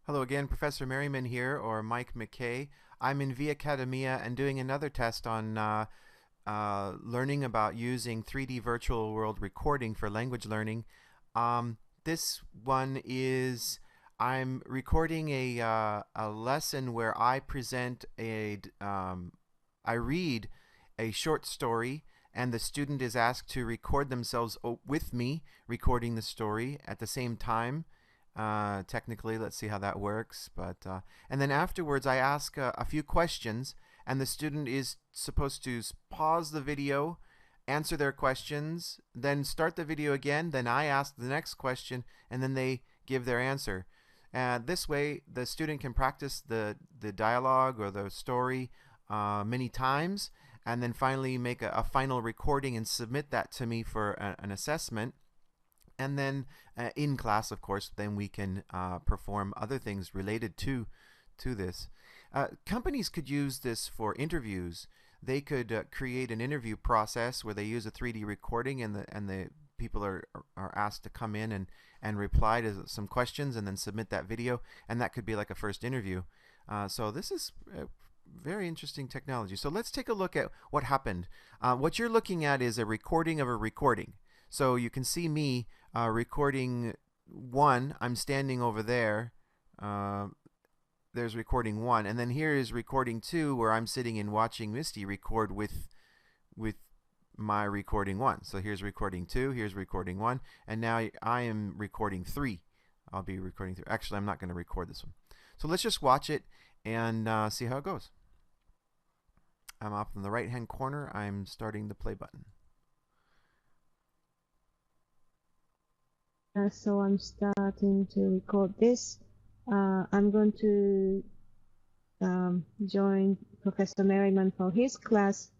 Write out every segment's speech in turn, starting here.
Hello again, Professor Merriman here, or Mike McKay. I'm in vAcademia and doing another test on learning about using 3D virtual world recording for language learning. This one is I'm recording a lesson where I present I read a short story, and the student is asked to record themselves with me recording the story at the same time. Technically, let's see how that works. And then afterwards, I ask a few questions, and the student is supposed to pause the video, answer their questions, then start the video again. Then I ask the next question, and then they give their answer. This way, the student can practice the dialogue or the story many times, and then finally make a final recording and submit that to me for an assessment. And then in class, of course, then we can perform other things related to this. Companies could use this for interviews. They could create an interview process where they use a 3D recording, and the people are asked to come in and reply to some questions and then submit that video, and that could be like a first interview. So this is very interesting technology. So let's take a look at what happened. What you're looking at is a recording of a recording. So you can see me recording 1. I'm standing over there. There's recording 1, and then here is recording 2, where I'm sitting and watching Misty record with my recording 1. So here's recording 2, here's recording 1, and now I am recording 3. I'll be recording 3. Actually, I'm not going to record this one. So let's just watch it and see how it goes. I'm up in the right-hand corner. I'm starting the play button. So I'm starting to record this. I'm going to join Professor Merriman for his class.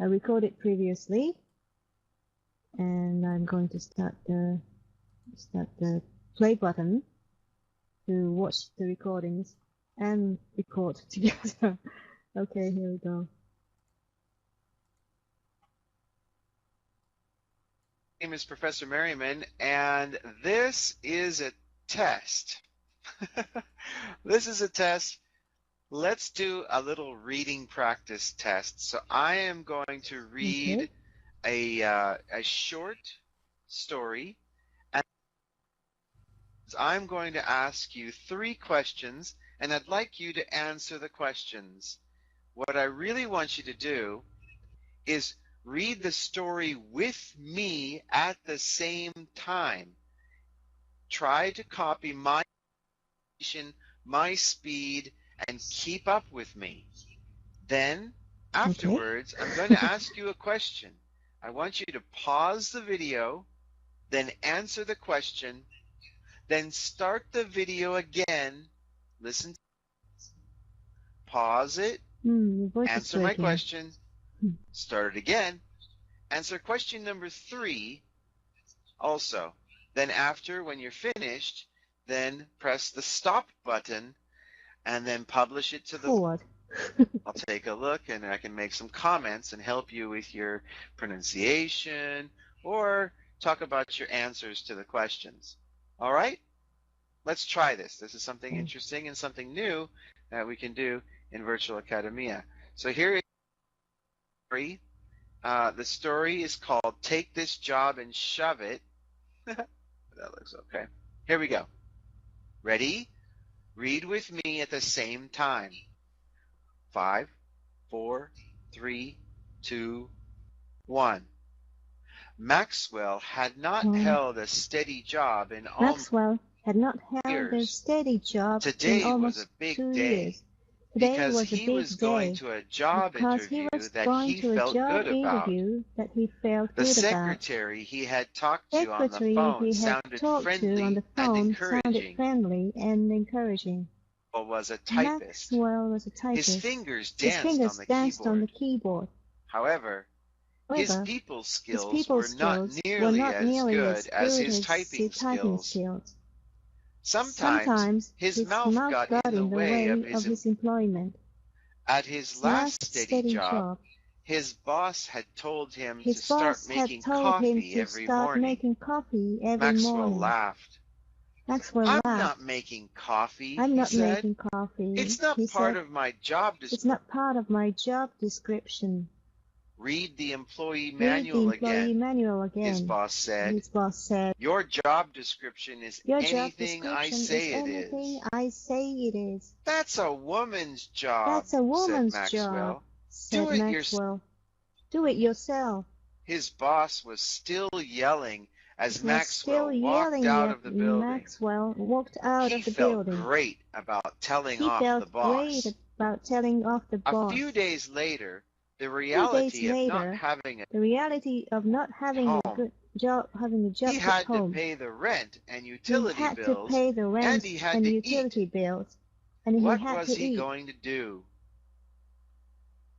I recorded previously, and I'm going to start the play button to watch the recordings and record together. Okay, here we go. My name is Professor Merriman, and this is a test. This is a test. Let's do a little reading practice test. So I am going to read a short story, and I'm going to ask you 3 questions, and I'd like you to answer the questions. What I really want you to do is read the story with me at the same time. Try to copy my speed and keep up with me. Then afterwards, I'm going to ask you a question. I want you to pause the video, then answer the question, then start the video again. Listen, pause it, answer my question, start it again, answer question number 3 also. Then after, when you're finished, then press the stop button and then publish it to the forward. I'll take a look, and I can make some comments and help you with your pronunciation or talk about your answers to the questions. All right? Let's try this. This is something interesting and something new that we can do in Virtual Academia. So here is the story is called Take This Job and Shove It. That looks okay. Here we go. Ready? Read with me at the same time. 5, 4, 3, 2, 1. Maxwell had not held a steady job in almost years. Today was a big day because he was going to a job interview that he felt good about. The secretary he had talked to on the phone sounded friendly and encouraging. Maxwell was a typist. His fingers danced on the keyboard. However, his people skills were not nearly as good as his typing skills. Sometimes his mouth got in the way of his employment. At his last steady job, his boss had told him to start making coffee every morning. Maxwell laughed. Maxwell I'm laughed. not making coffee, I'm he not said. making coffee, It's not he part said. of my job It's description. not part of my job description. Read the employee Read the manual employee again, manual his again. boss said. His boss said. Your job description is Your job anything I description is say it anything is. I say it is. That's a woman's job, That's a said woman's Maxwell. job, said Do it yourself. Maxwell. Do it yourself. His boss was still yelling as Was Maxwell still walked yelling out at of the building. Maxwell walked out He of the felt building. great about telling He off the felt boss. great about telling off the A boss. few days later, the Few days reality of not later, having a the reality of not having a home. good job, having a job He at had to home. pay the rent and He utility had to bills, pay the and rent he had and to utility eat. bills, and he What had was to he eat. going to do?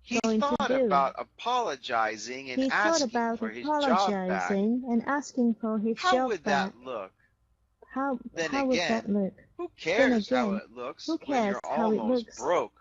He Going to thought do. about apologizing and He thought asking about for his job back. apologizing and asking for his How job would back. that look? How Then would that again, look? who Then cares how again, it looks who when cares you're how it almost looks? broke?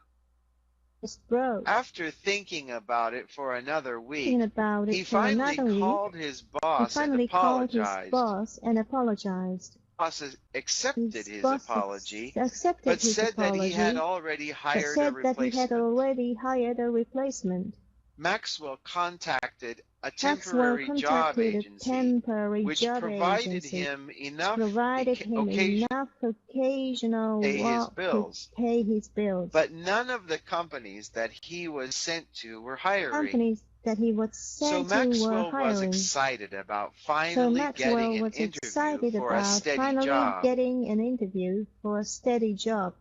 It's broke. After thinking about it for another Thinking week, about he it for finally another week, called his he boss and finally called his apologized. boss and apologized. Boss accepted His his boss apology, accepted but his said that he had apology, already but hired a said that he had replacement. already hired a replacement. Maxwell contacted a Maxwell temporary job contacted a agency, temporary which job provided agency, him which enough provided him occasion enough occasional to pay his work to bills. pay his bills. But none of the companies that he was sent to were hiring. Companies that he was So sent to were Maxwell was hiring. excited about So finally Maxwell getting an was interview excited for a about steady finally job. getting an interview for a steady job.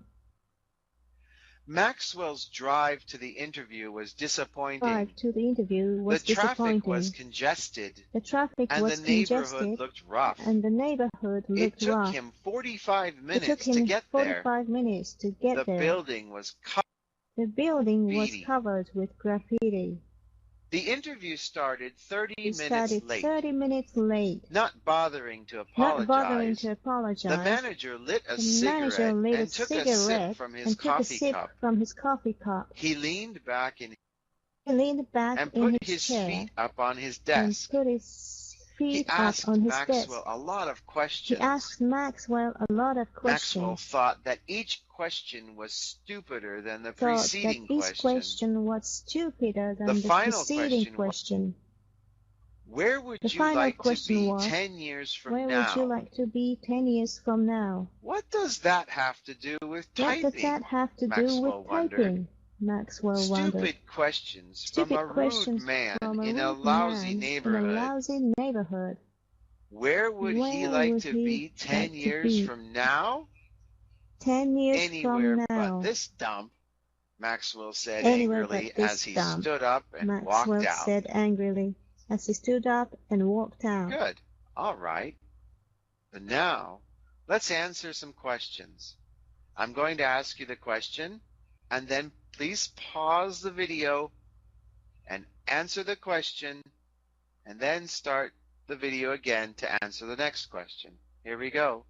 Maxwell's drive to the interview was disappointing. Drive to the interview was The traffic was disappointing. congested, The traffic and the was neighborhood congested, looked rough. and the neighborhood It looked took rough. him 45 It took minutes to him get there. 45 minutes to get The there. building was The building was graffiti. covered with graffiti. The interview started 30 He minutes started late, 30 minutes late, not bothering to not bothering apologize. to apologize. The manager lit a The manager cigarette lit a and took a sip cigarette from his and took a coffee sip cup. from his coffee cup. He leaned back He leaned back and in put his his chair feet up on his and desk. put his He feet up asked on his Maxwell desk. a lot of He questions. asked Maxwell a lot of Maxwell questions. thought that each question was stupider than the Thought that preceding each question. question was stupider than The the final preceding question was, question. where would The you final like to question be was, 10 years from where would you now? like to be 10 years from now? What does that have to do with What does that typing? have to do Maxwell with wondered. typing? Maxwell wondered. Stupid questions from Stupid a rude questions man from a in a rude lousy man in a neighborhood. lousy neighborhood. Where would he Where like would to he be 10 like to years be from now? 10 years Anywhere from but now? this dump, Maxwell said Anywhere angrily but as this he dump, stood up and Maxwell walked out. said angrily as he stood up and walked out. Good. All right. But now, let's answer some questions. I'm going to ask you the question, and then please pause the video and answer the question, and then start the video again to answer the next question. Here we go.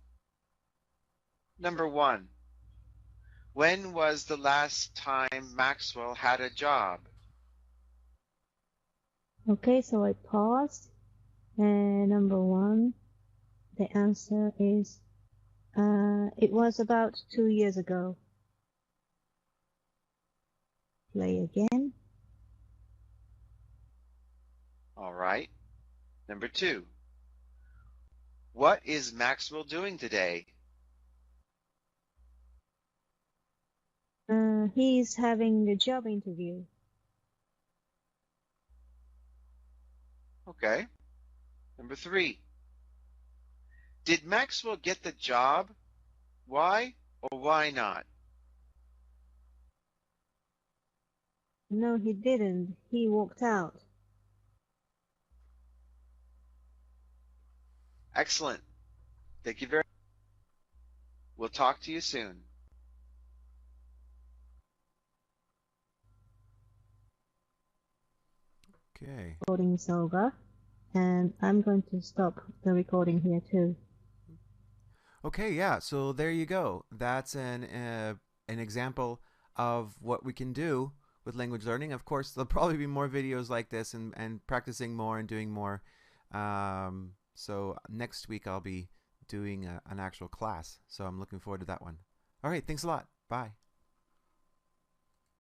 Number 1. When was the last time Maxwell had a job? Okay, so I paused. And number 1, the answer is it was about 2 years ago. Play again. All right. Number 2. What is Maxwell doing today? He's having a job interview. Okay. Number 3. Did Maxwell get the job? Why or why not? No, he didn't. He walked out. Excellent. Thank you very much. We'll talk to you soon. Okay. Recording is over, and I'm going to stop the recording here too. Okay, yeah. So there you go. That's an example of what we can do with language learning. Of course, there'll probably be more videos like this and practicing more and doing more. So next week I'll be doing an actual class. So I'm looking forward to that one. All right, thanks a lot. Bye.